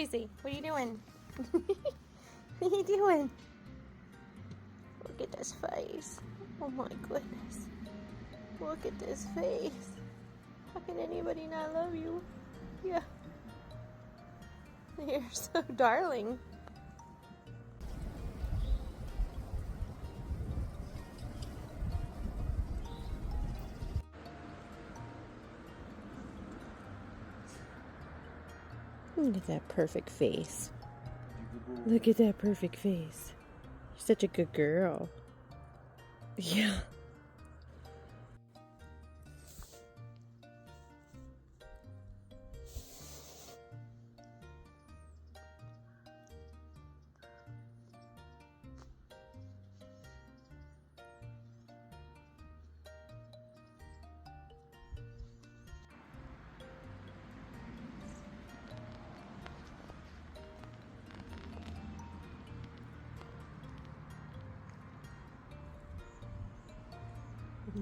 Casey, what are you doing? What are you doing? Look at this face. Oh my goodness. Look at this face. How can anybody not love you? Yeah. You're so darling. Look at that perfect face. Look at that perfect face. You're such a good girl. Yeah.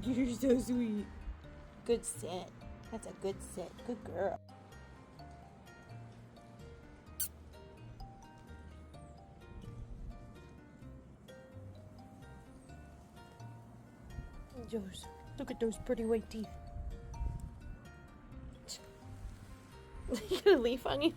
You're so sweet. Good sit. That's a good sit. Good girl. Yours. Look at those pretty white teeth. You got a leaf on you?